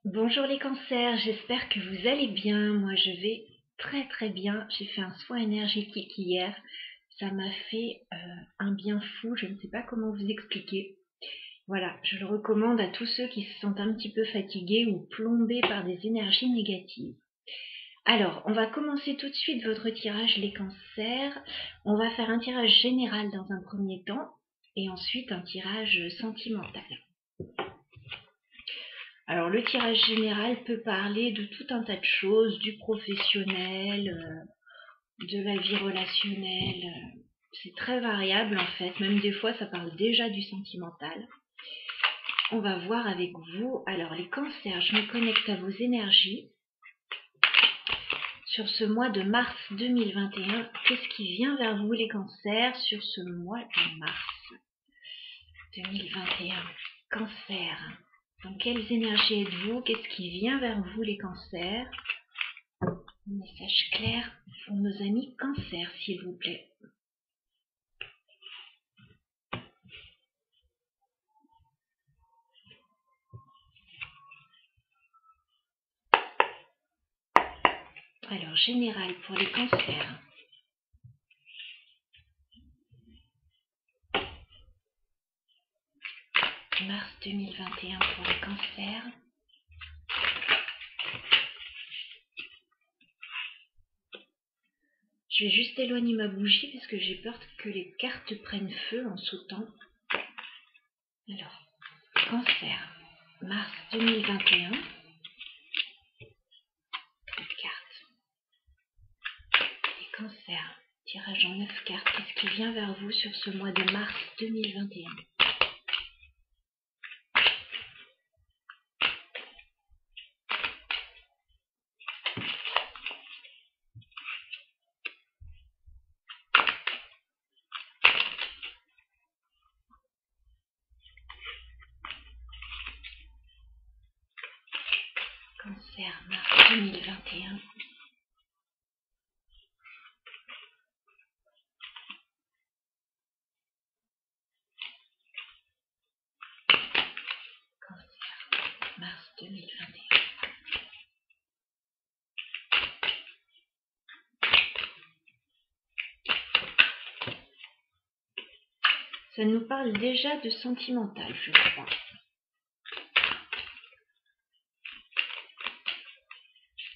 Bonjour les cancers, j'espère que vous allez bien. Moi je vais très bien. J'ai fait un soin énergétique hier. Ça m'a fait un bien fou, je ne sais pas comment vous expliquer. Voilà, je le recommande à tous ceux qui se sentent un petit peu fatigués ou plombés par des énergies négatives. Alors, on va commencer tout de suite votre tirage les cancers. On va faire un tirage général dans un premier temps et ensuite un tirage sentimental. Alors le tirage général peut parler de tout un tas de choses, du professionnel, de la vie relationnelle. C'est très variable en fait, même des fois ça parle déjà du sentimental. On va voir avec vous. Alors les cancers, je me connecte à vos énergies. Sur ce mois de mars 2021, qu'est-ce qui vient vers vous les cancers sur ce mois de mars 2021? Cancer. Dans quelles énergies êtes-vous? Qu'est-ce qui vient vers vous les cancers? Un message clair pour nos amis cancers, s'il vous plaît. Alors, général pour les cancers. Mars 2021 pour les cancers. Je vais juste éloigner ma bougie parce que j'ai peur que les cartes prennent feu en sautant. Alors, cancer, mars 2021. Cartes. Les cancers, tirage en 9 cartes. Qu'est-ce qui vient vers vous sur ce mois de mars 2021? Cancer, mars 2021. Cancer, mars 2021. Ça nous parle déjà de sentimental, je crois.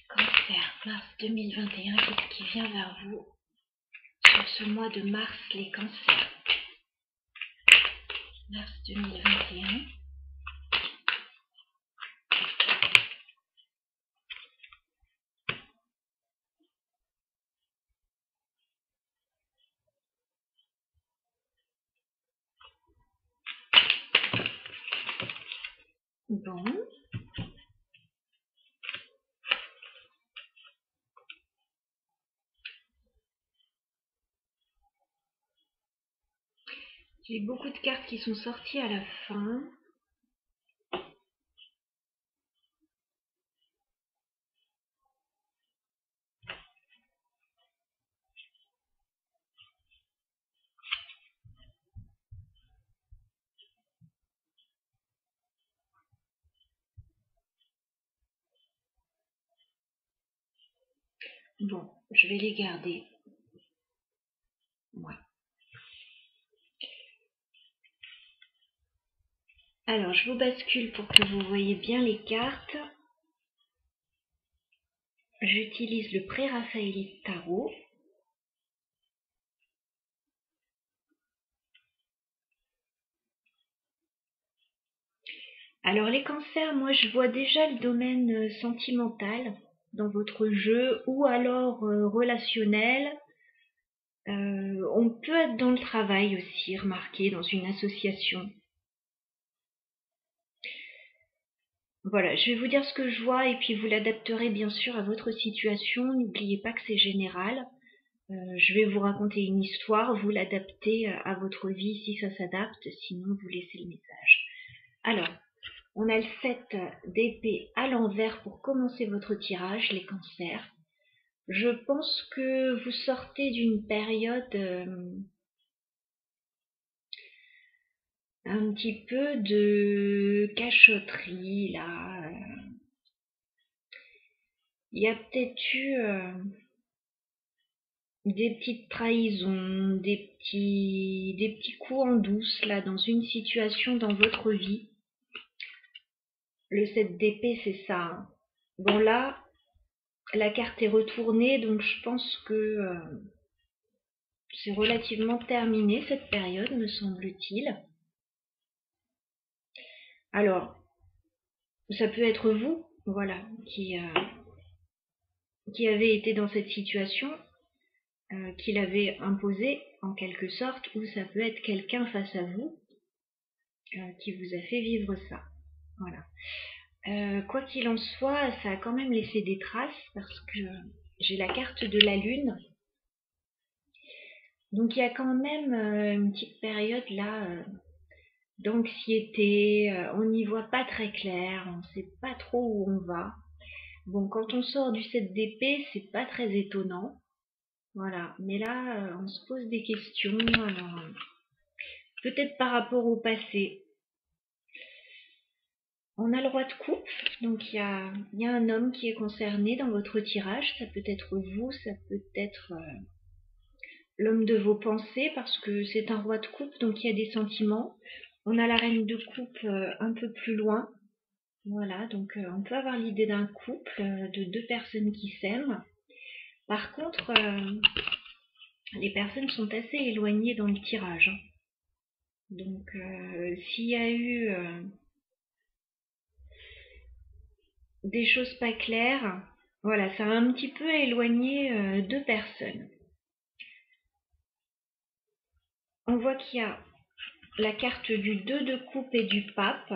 Cancer, mars 2021, qu'est-ce qui vient vers vous sur ce mois de mars, les cancers? Mars 2021. Bon. J'ai beaucoup de cartes qui sont sorties à la fin. Bon, je vais les garder. Ouais. Alors, je vous bascule pour que vous voyez bien les cartes. J'utilise le pré-raphaélite tarot. Alors, les cancers, moi, je vois déjà le domaine sentimental dans votre jeu ou alors relationnel. On peut être dans le travail aussi, remarquez, dans une association. Voilà, je vais vous dire ce que je vois et puis vous l'adapterez bien sûr à votre situation. N'oubliez pas que c'est général. Je vais vous raconter une histoire, vous l'adaptez à votre vie si ça s'adapte, sinon vous laissez le message. Alors, on a le 7 d'épée à l'envers pour commencer votre tirage, les cancers. Je pense que vous sortez d'une période un petit peu de cachotterie, là. Il y a peut-être eu des petites trahisons, des petits coups en douce là dans une situation dans votre vie. Le 7 d'épée, c'est ça, hein. Bon là, la carte est retournée, donc je pense que c'est relativement terminé cette période, me semble-t-il. Alors, ça peut être vous, voilà, qui avez été dans cette situation, qui l'avez imposée en quelque sorte, ou ça peut être quelqu'un face à vous qui vous a fait vivre ça. Voilà. Quoi qu'il en soit, ça a quand même laissé des traces parce que j'ai la carte de la lune. Donc il y a quand même une petite période là d'anxiété, on n'y voit pas très clair, on ne sait pas trop où on va. Bon, quand on sort du 7 d'épée, c'est pas très étonnant. Voilà, mais là, on se pose des questions, alors, peut-être par rapport au passé. On a le roi de coupe, donc il y a un homme qui est concerné dans votre tirage, ça peut être vous, ça peut être l'homme de vos pensées, parce que c'est un roi de coupe, donc il y a des sentiments. On a la reine de coupe un peu plus loin. Voilà, donc on peut avoir l'idée d'un couple, de deux personnes qui s'aiment. Par contre, les personnes sont assez éloignées dans le tirage, hein. Donc s'il y a eu des choses pas claires, voilà, ça a un petit peu éloigné deux personnes. On voit qu'il y a la carte du 2 de coupe et du pape.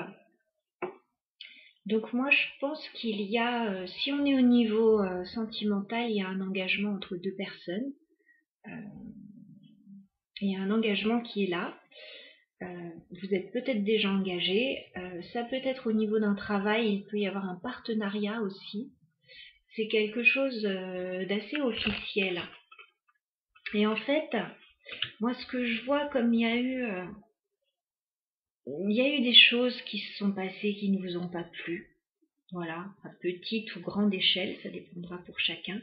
Donc moi je pense qu'il y a, si on est au niveau sentimental, il y a un engagement entre deux personnes. Il y a un engagement qui est là. Vous êtes peut-être déjà engagé. Ça peut être au niveau d'un travail, il peut y avoir un partenariat aussi. C'est quelque chose d'assez officiel. Et en fait, moi ce que je vois, comme il y a eu des choses qui se sont passées qui ne vous ont pas plu. Voilà, à petite ou grande échelle, ça dépendra pour chacun.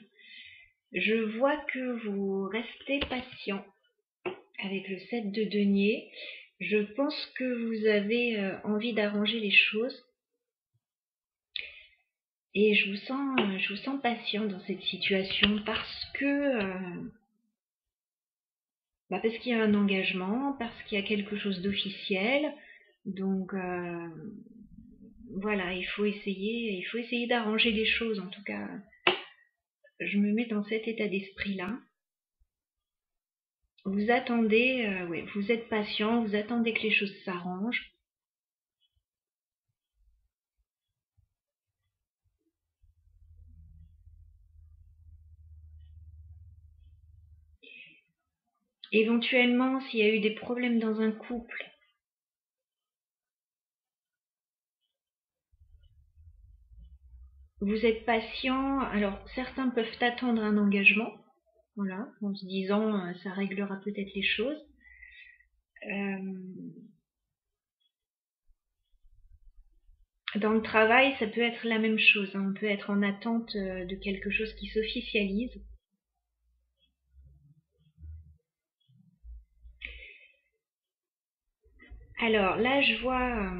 Je vois que vous restez patient avec le 7 de denier. Je pense que vous avez envie d'arranger les choses. Et je vous sens patient dans cette situation parce qu'il y a un engagement, parce qu'il y a quelque chose d'officiel. Donc voilà, il faut essayer d'arranger les choses. En tout cas, je me mets dans cet état d'esprit-là. Vous attendez, ouais, vous êtes patient, vous attendez que les choses s'arrangent. Éventuellement, s'il y a eu des problèmes dans un couple, vous êtes patient. Alors, certains peuvent attendre un engagement, voilà, en se disant ça réglera peut-être les choses. Dans le travail, ça peut être la même chose, hein. On peut être en attente de quelque chose qui s'officialise. Alors là, je vois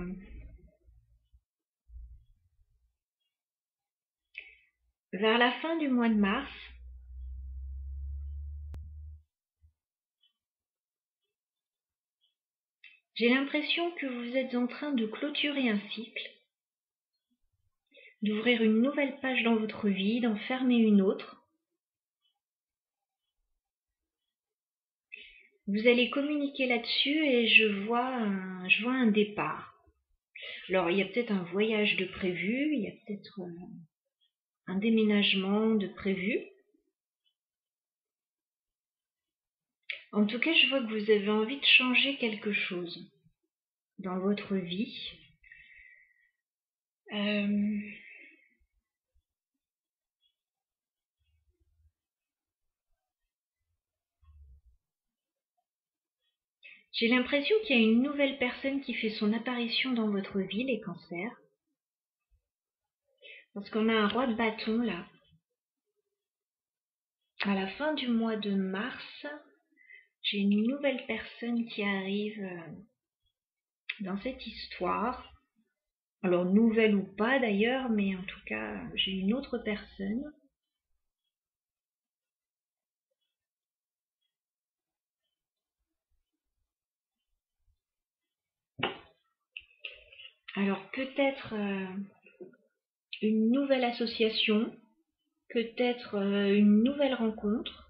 vers la fin du mois de mars, j'ai l'impression que vous êtes en train de clôturer un cycle, d'ouvrir une nouvelle page dans votre vie, d'en fermer une autre. Vous allez communiquer là-dessus et je vois un départ. Alors, il y a peut-être un voyage de prévu, il y a peut-être un déménagement de prévu. En tout cas, je vois que vous avez envie de changer quelque chose dans votre vie. J'ai l'impression qu'il y a une nouvelle personne qui fait son apparition dans votre vie, les cancers. Parce qu'on a un roi de bâton là. à la fin du mois de mars, j'ai une nouvelle personne qui arrive dans cette histoire. Alors nouvelle ou pas d'ailleurs, mais en tout cas, j'ai une autre personne. Alors peut-être une nouvelle association, peut-être une nouvelle rencontre,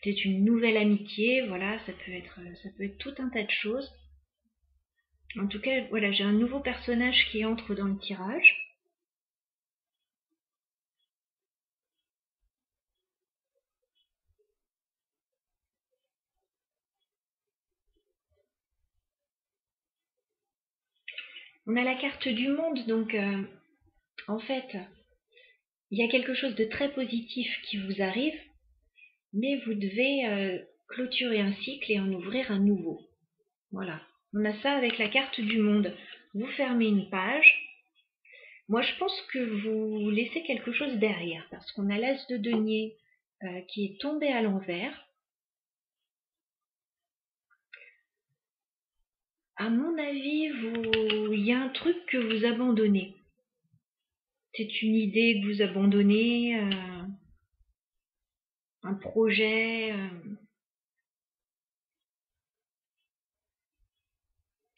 peut-être une nouvelle amitié, voilà, ça peut être tout un tas de choses. En tout cas, voilà, j'ai un nouveau personnage qui entre dans le tirage. On a la carte du monde, donc en fait, il y a quelque chose de très positif qui vous arrive, mais vous devez clôturer un cycle et en ouvrir un nouveau. Voilà, on a ça avec la carte du monde. Vous fermez une page. Moi, je pense que vous laissez quelque chose derrière, parce qu'on a l'as de denier qui est tombé à l'envers. À mon avis, il y a un truc que vous abandonnez. C'est une idée que vous abandonnez, un projet.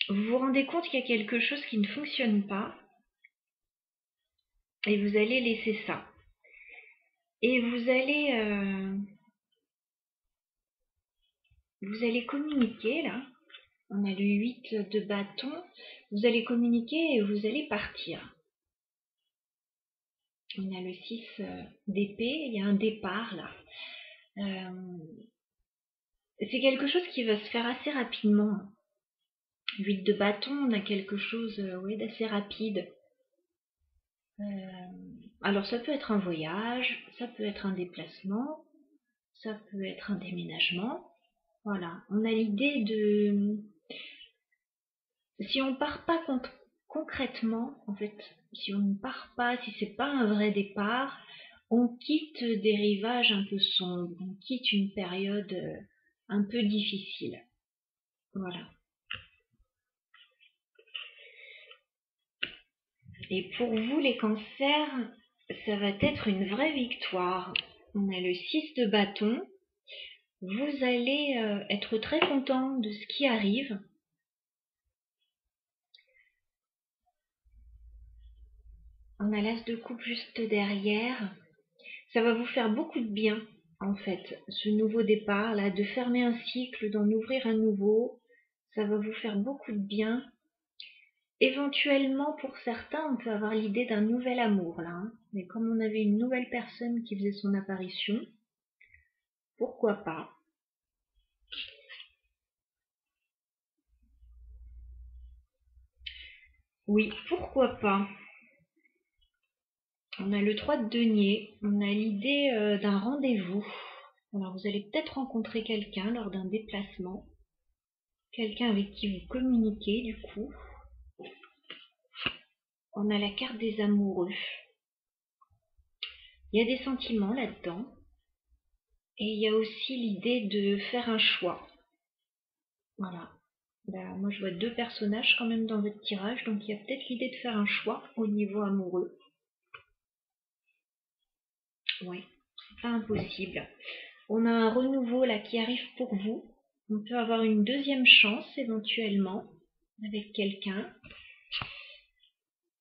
Vous vous rendez compte qu'il y a quelque chose qui ne fonctionne pas et vous allez laisser ça. Et vous allez communiquer là. On a le 8 de bâton. Vous allez communiquer et vous allez partir. On a le 6 d'épée. Il y a un départ là. C'est quelque chose qui va se faire assez rapidement. 8 de bâton, on a quelque chose d'assez rapide. Alors ça peut être un voyage, ça peut être un déplacement, ça peut être un déménagement. Voilà, on a l'idée de... Si on part pas concrètement, en fait, si on ne part pas, si c'est pas un vrai départ, on quitte des rivages un peu sombres, on quitte une période un peu difficile. Voilà. Et pour vous, les cancers, ça va être une vraie victoire. On a le 6 de bâton. Vous allez être très content de ce qui arrive. On a l'as de coupe juste derrière. Ça va vous faire beaucoup de bien, en fait, ce nouveau départ, là, de fermer un cycle, d'en ouvrir un nouveau. Ça va vous faire beaucoup de bien. Éventuellement, pour certains, on peut avoir l'idée d'un nouvel amour, là. Hein. Mais comme on avait une nouvelle personne qui faisait son apparition, pourquoi pas? Oui, pourquoi pas? On a le 3 de denier, on a l'idée d'un rendez-vous. Alors vous allez peut-être rencontrer quelqu'un lors d'un déplacement, quelqu'un avec qui vous communiquez du coup. On a la carte des amoureux. Il y a des sentiments là-dedans. Et il y a aussi l'idée de faire un choix. Voilà. Là, moi je vois deux personnages quand même dans votre tirage, donc il y a peut-être l'idée de faire un choix au niveau amoureux. Oui, c'est pas impossible. On a un renouveau là qui arrive pour vous. On peut avoir une deuxième chance éventuellement avec quelqu'un.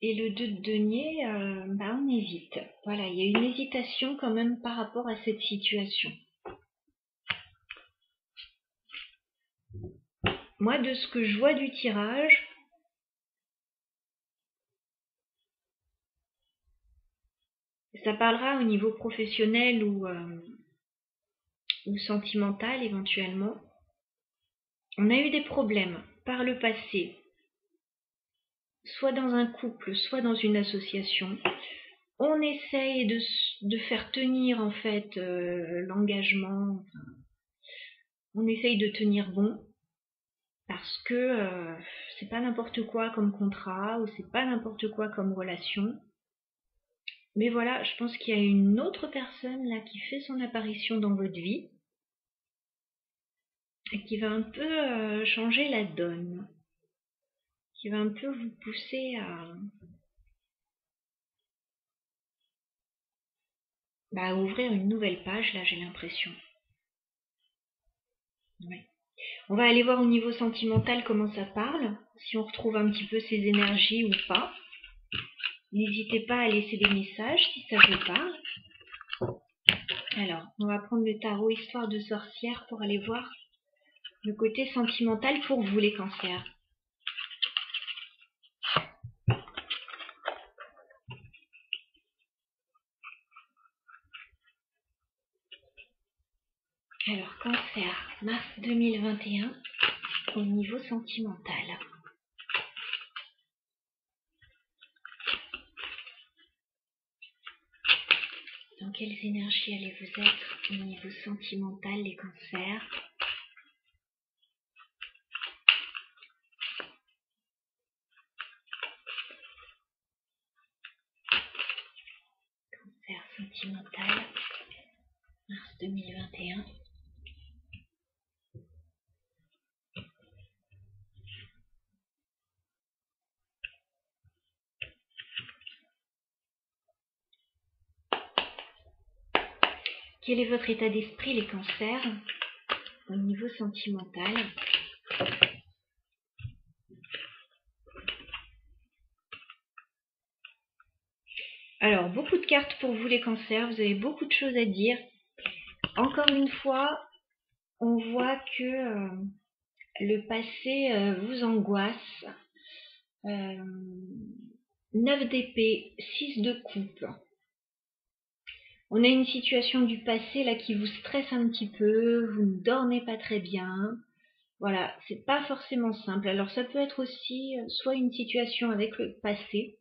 Et le 2 de denier, on hésite. Voilà, il y a une hésitation quand même par rapport à cette situation. Moi, de ce que je vois du tirage, ça parlera au niveau professionnel ou sentimental éventuellement. On a eu des problèmes par le passé, soit dans un couple, soit dans une association. On essaye de faire tenir en fait l'engagement. On essaye de tenir bon parce que c'est pas n'importe quoi comme contrat ou c'est pas n'importe quoi comme relation. Mais voilà, je pense qu'il y a une autre personne là qui fait son apparition dans votre vie et qui va un peu changer la donne, qui va un peu vous pousser à ouvrir une nouvelle page, là j'ai l'impression. Ouais. On va aller voir au niveau sentimental comment ça parle, si on retrouve un petit peu ces énergies ou pas. N'hésitez pas à laisser des messages si ça vous parle. Alors, on va prendre le tarot Histoire de sorcière pour aller voir le côté sentimental pour vous les cancers. Alors, cancer, mars 2021, au niveau sentimental. Dans quelles énergies allez-vous être au niveau sentimental, les cancers? Cancer sentimental, mars 2021. Quel est votre état d'esprit, les cancers, au niveau sentimental? Alors, beaucoup de cartes pour vous, les cancers. Vous avez beaucoup de choses à dire. Encore une fois, on voit que le passé vous angoisse. 9 d'épée, 6 de coupe. On a une situation du passé là qui vous stresse un petit peu, vous ne dormez pas très bien. Voilà, c'est pas forcément simple. Alors ça peut être aussi soit une situation avec le passé,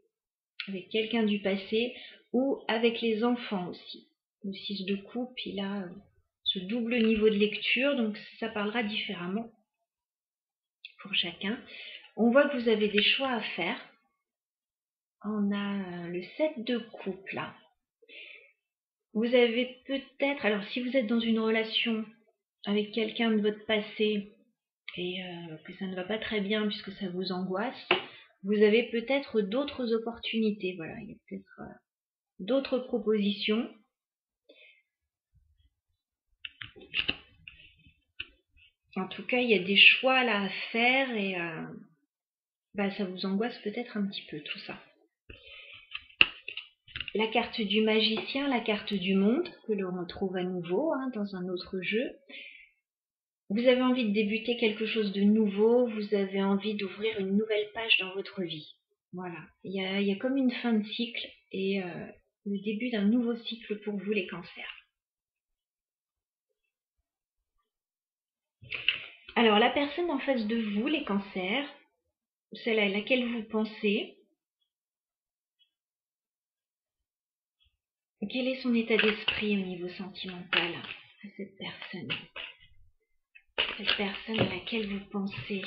avec quelqu'un du passé, ou avec les enfants aussi. Le 6 de coupe, il a ce double niveau de lecture, donc ça parlera différemment pour chacun. On voit que vous avez des choix à faire. On a le 7 de coupe là. Vous avez peut-être, alors si vous êtes dans une relation avec quelqu'un de votre passé et que ça ne va pas très bien puisque ça vous angoisse, vous avez peut-être d'autres opportunités. Voilà, il y a peut-être d'autres propositions. En tout cas, il y a des choix là à faire et ça vous angoisse peut-être un petit peu tout ça. La carte du magicien, la carte du monde, que l'on retrouve à nouveau dans un autre jeu. Vous avez envie de débuter quelque chose de nouveau, vous avez envie d'ouvrir une nouvelle page dans votre vie. Voilà, il y a comme une fin de cycle et le début d'un nouveau cycle pour vous, les cancers. Alors, la personne en face de vous, les cancers, celle à laquelle vous pensez, quel est son état d'esprit au niveau sentimental à cette personne? Cette personne à laquelle vous pensez.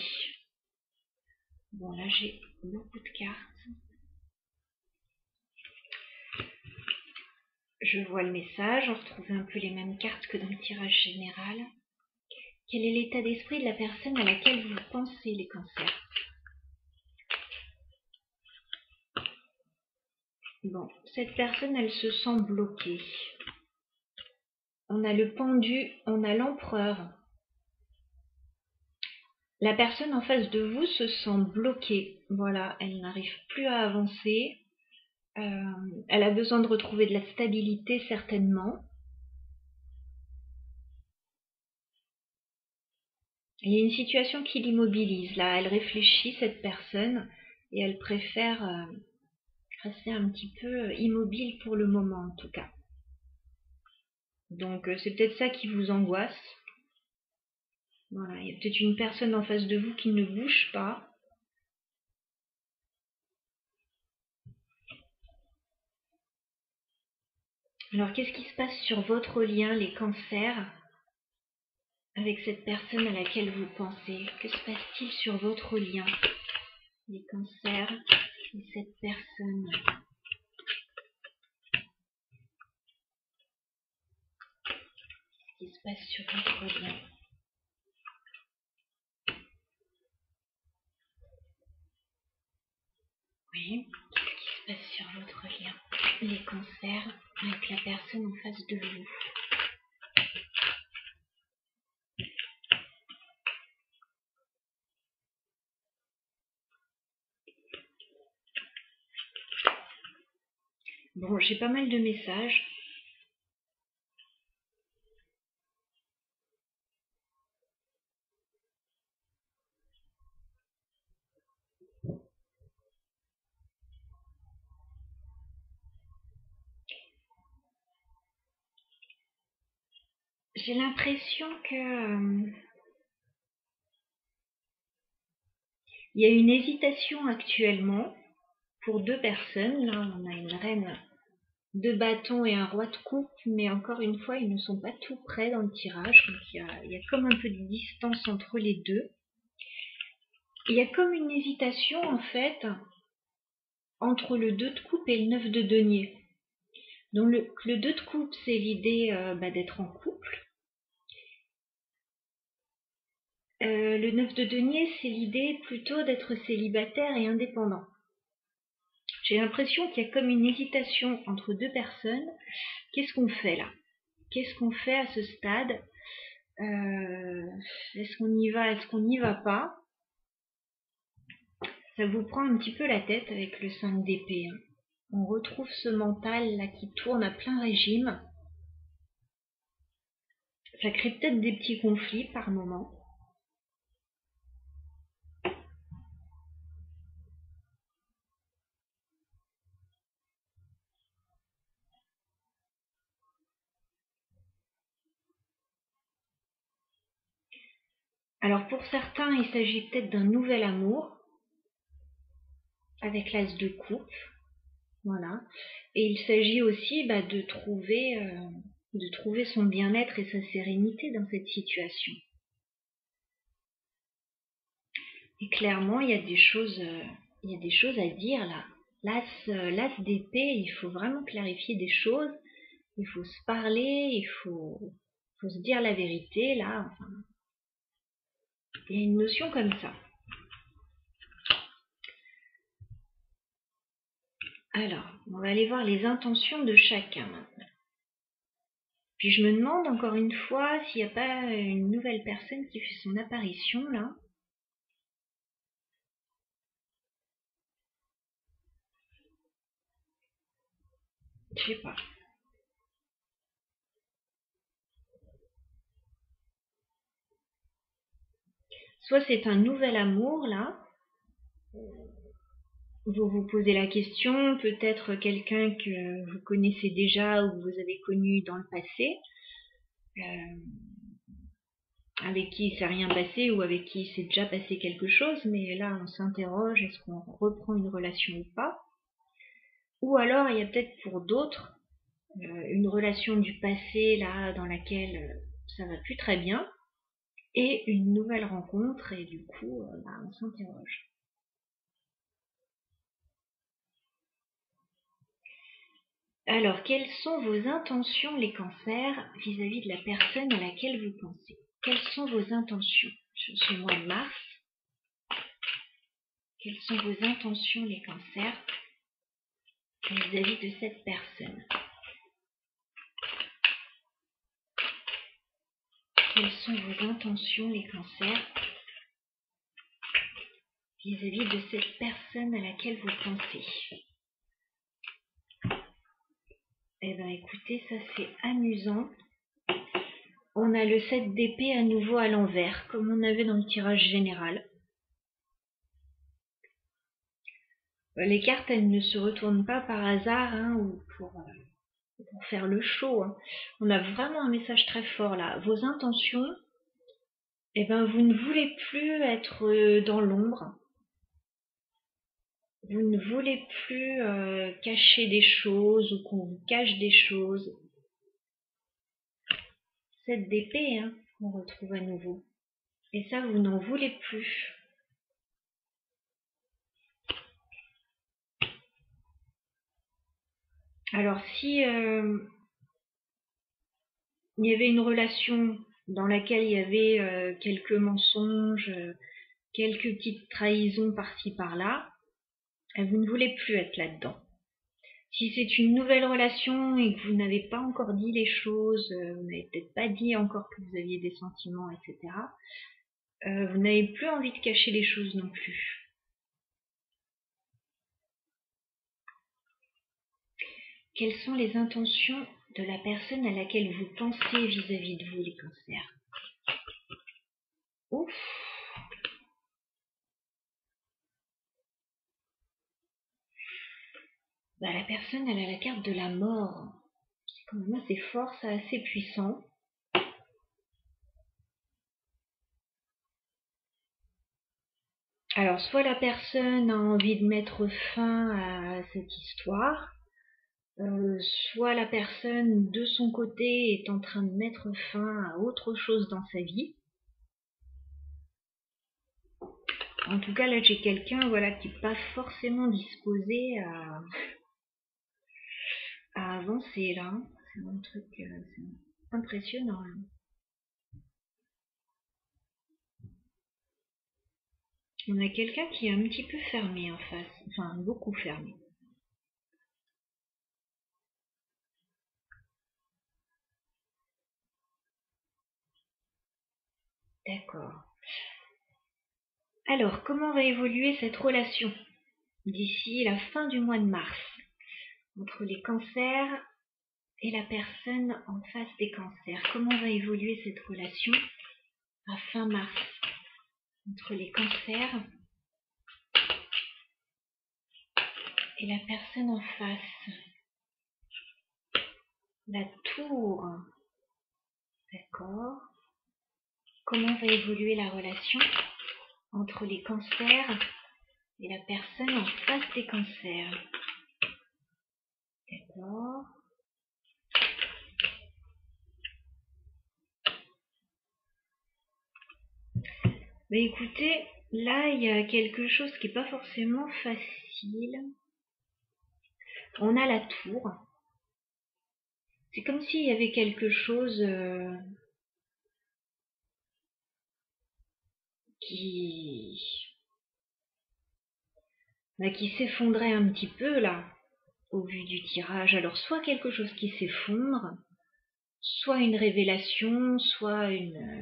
Bon, là, j'ai beaucoup de cartes. Je vois le message, on retrouve un peu les mêmes cartes que dans le tirage général. Quel est l'état d'esprit de la personne à laquelle vous pensez, les cancers? Bon, cette personne, elle se sent bloquée. On a le pendu, on a l'empereur. La personne en face de vous se sent bloquée. Voilà, elle n'arrive plus à avancer. Elle a besoin de retrouver de la stabilité, certainement. Il y a une situation qui l'immobilise. Là, elle réfléchit, cette personne, et elle préfère rester un petit peu immobile pour le moment, en tout cas. Donc, c'est peut-être ça qui vous angoisse. Voilà, il y a peut-être une personne en face de vous qui ne bouge pas. Alors, qu'est-ce qui se passe sur votre lien, les cancers, avec cette personne à laquelle vous pensez? Que se passe-t-il sur votre lien, les cancers, et cette personne? qui se passe sur votre lien? Oui, qu'est-ce qui se passe sur votre lien? Les cancers avec la personne en face de vous. Bon, j'ai pas mal de messages. J'ai l'impression que il y a une hésitation actuellement pour deux personnes. Là, on a une reine de bâton et un roi de coupe, mais encore une fois, ils ne sont pas tout près dans le tirage. Donc il y a comme un peu de distance entre les deux. Il y a comme une hésitation, en fait, entre le 2 de coupe et le 9 de denier. Donc le 2 de coupe, c'est l'idée d'être en couple. Le 9 de denier, c'est l'idée plutôt d'être célibataire et indépendant. J'ai l'impression qu'il y a comme une hésitation entre deux personnes. Qu'est-ce qu'on fait là? Qu'est-ce qu'on fait à ce stade? Est-ce qu'on y va? Est-ce qu'on n'y va pas? Ça vous prend un petit peu la tête avec le 5 d'épée. Hein. On retrouve ce mental là qui tourne à plein régime. Ça crée peut-être des petits conflits par moment. Alors pour certains, il s'agit peut-être d'un nouvel amour avec l'as de coupe. Voilà. Et il s'agit aussi de trouver son bien-être et sa sérénité dans cette situation. Et clairement, il y a des choses à dire là. L'as d'épée, il faut vraiment clarifier des choses. Il faut se parler, il faut se dire la vérité là. Enfin, il y a une notion comme ça. Alors, on va aller voir les intentions de chacun maintenant. Puis je me demande encore une fois s'il n'y a pas une nouvelle personne qui fait son apparition là. Je sais pas. Soit c'est un nouvel amour là. Vous vous posez la question, peut-être quelqu'un que vous connaissez déjà ou que vous avez connu dans le passé, avec qui il s'est rien passé ou avec qui il s'est déjà passé quelque chose, mais là on s'interroge, est-ce qu'on reprend une relation ou pas? Ou alors il y a peut-être pour d'autres une relation du passé là dans laquelle ça va plus très bien et une nouvelle rencontre et du coup on s'interroge. Alors, quelles sont vos intentions, les cancers, vis-à-vis de la personne à laquelle vous pensez? Quelles sont vos intentions sur ce mois de mars? Quelles sont vos intentions, les cancers, vis-à-vis de cette personne? Quelles sont vos intentions, les cancers, vis-à-vis de cette personne à laquelle vous pensez? Eh bien, écoutez, ça c'est amusant. On a le 7 d'épée à nouveau à l'envers, comme on avait dans le tirage général. Les cartes, elles ne se retournent pas par hasard ou pour faire le show. Hein. On a vraiment un message très fort là. Vos intentions, vous ne voulez plus être dans l'ombre. Vous ne voulez plus cacher des choses ou qu'on vous cache des choses. 7 d'épée, qu'on retrouve à nouveau. Et ça, vous n'en voulez plus. Alors si il y avait une relation dans laquelle il y avait quelques mensonges, quelques petites trahisons par-ci par-là, vous ne voulez plus être là-dedans. Si c'est une nouvelle relation et que vous n'avez pas encore dit les choses, vous n'avez peut-être pas dit encore que vous aviez des sentiments, etc., vous n'avez plus envie de cacher les choses non plus. Quelles sont les intentions de la personne à laquelle vous pensez vis-à-vis de vous, les cancers? Ouf! Bah, la personne, elle a la carte de la mort. C'est quand même assez fort, c'est assez puissant. Alors, soit la personne a envie de mettre fin à cette histoire, soit la personne, de son côté, est en train de mettre fin à autre chose dans sa vie. En tout cas, là, j'ai quelqu'un, voilà, qui n'est pas forcément disposé à avancer, là. C'est un truc c'est impressionnant, là. On a quelqu'un qui est un petit peu fermé en face, enfin, beaucoup fermé. D'accord. Alors, comment va évoluer cette relation d'ici la fin du mois de mars entre les cancers et la personne en face des cancers? Comment va évoluer cette relation à fin mars entre les cancers et la personne en face? La tour. D'accord. Comment va évoluer la relation entre les cancers et la personne en face des cancers? D'accord. Mais écoutez, là, il y a quelque chose qui n'est pas forcément facile. On a la tour. C'est comme s'il y avait quelque chose qui s'effondrait un petit peu là, au vu du tirage. Alors soit quelque chose qui s'effondre, soit une révélation, soit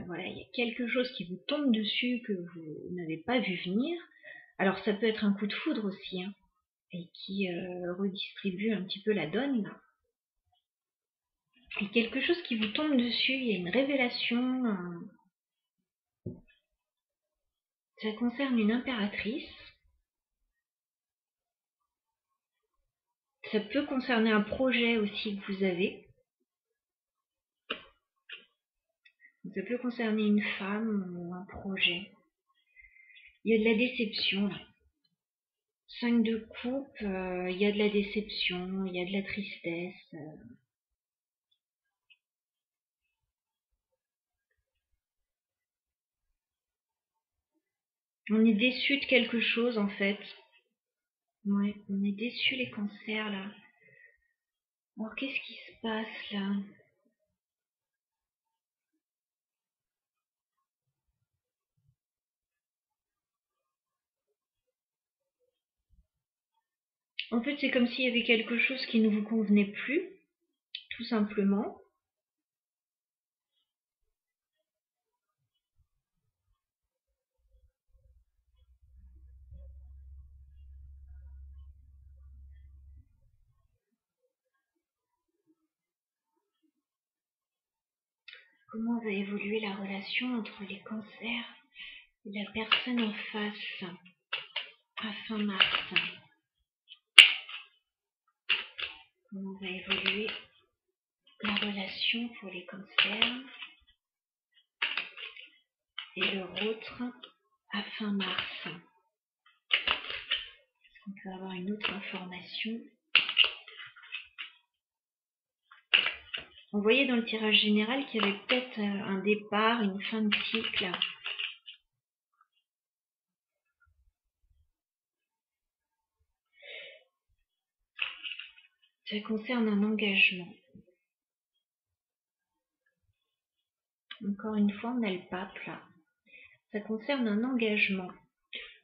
voilà, il y a quelque chose qui vous tombe dessus que vous n'avez pas vu venir. Alors ça peut être un coup de foudre aussi, hein, et qui redistribue un petit peu la donne là. Et quelque chose qui vous tombe dessus, il y a une révélation. Ça concerne une impératrice. Ça peut concerner un projet aussi que vous avez. Ça peut concerner une femme ou un projet. Il y a de la déception là. 5 de coupe, il y a de la déception, il y a de la tristesse. On est déçu de quelque chose en fait. Ouais, on est déçu les cancers là. Alors qu'est-ce qui se passe là? En fait, c'est comme s'il y avait quelque chose qui ne vous convenait plus, tout simplement. Comment va évoluer la relation entre les cancers et la personne en face à fin mars? Comment va évoluer la relation pour les cancers et leur autre à fin mars? Est-ce qu'on peut avoir une autre information? On voyait dans le tirage général qu'il y avait peut-être un départ, une fin de cycle. Ça concerne un engagement. Encore une fois, on a le pape là. Ça concerne un engagement.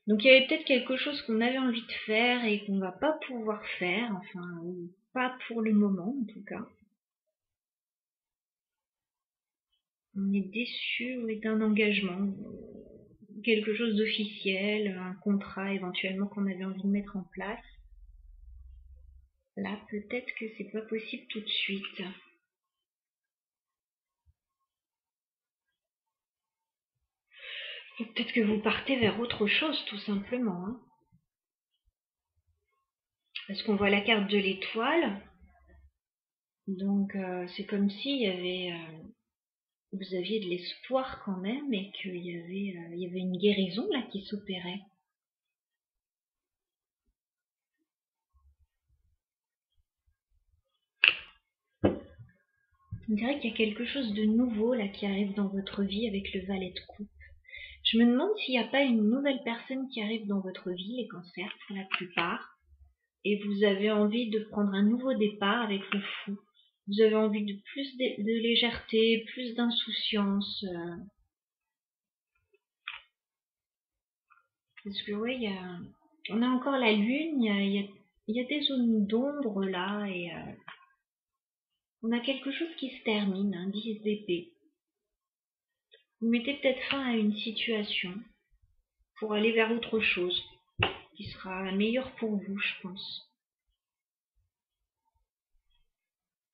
Donc il y avait peut-être quelque chose qu'on avait envie de faire et qu'on va pas pouvoir faire, enfin, ou pas pour le moment en tout cas. On est déçu d'un engagement, quelque chose d'officiel, un contrat éventuellement qu'on avait envie de mettre en place. Là, peut-être que c'est pas possible tout de suite. Peut-être que vous partez vers autre chose, tout simplement. Hein. Parce qu'on voit la carte de l'étoile. Donc, c'est comme s'il y avait... vous aviez de l'espoir quand même et qu'il y avait une guérison là qui s'opérait. On dirait qu'il y a quelque chose de nouveau là qui arrive dans votre vie avec le valet de coupe. Je me demande s'il n'y a pas une nouvelle personne qui arrive dans votre vie, les cancers pour la plupart, et vous avez envie de prendre un nouveau départ avec le fou. Vous avez envie de plus de légèreté, plus d'insouciance. Parce que ouais, on a encore la lune, il y a des zones d'ombre là, et on a quelque chose qui se termine, un 10 d'épée. Vous mettez peut-être fin à une situation pour aller vers autre chose qui sera meilleure pour vous, je pense.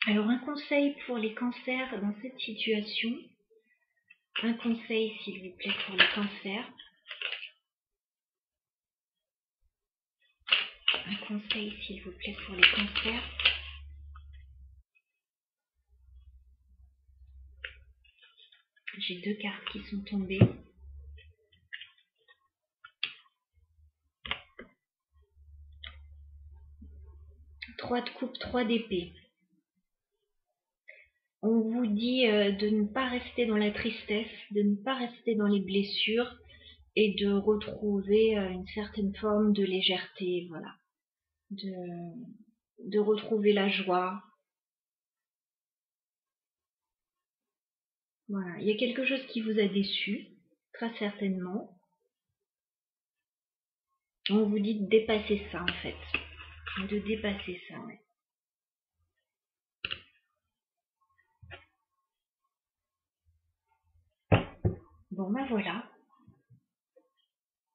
Alors un conseil pour les cancers dans cette situation. Un conseil s'il vous plaît pour les cancers. Un conseil s'il vous plaît pour les cancers. J'ai 2 cartes qui sont tombées. 3 de coupe, 3 d'épée. On vous dit de ne pas rester dans la tristesse, de ne pas rester dans les blessures et de retrouver une certaine forme de légèreté, voilà. De retrouver la joie. Voilà. Il y a quelque chose qui vous a déçu, très certainement. On vous dit de dépasser ça en fait. De dépasser ça, ouais. Bon ben voilà.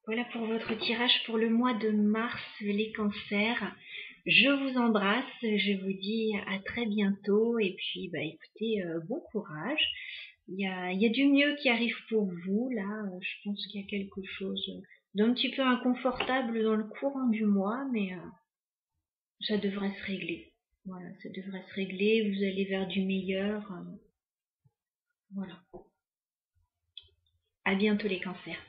Voilà pour votre tirage pour le mois de mars, les cancers. Je vous embrasse, je vous dis à très bientôt et puis bah écoutez, bon courage. Il y a du mieux qui arrive pour vous là, je pense qu'il y a quelque chose d'un petit peu inconfortable dans le courant du mois, mais ça devrait se régler. Voilà, ça devrait se régler, vous allez vers du meilleur. Voilà. À bientôt les cancers.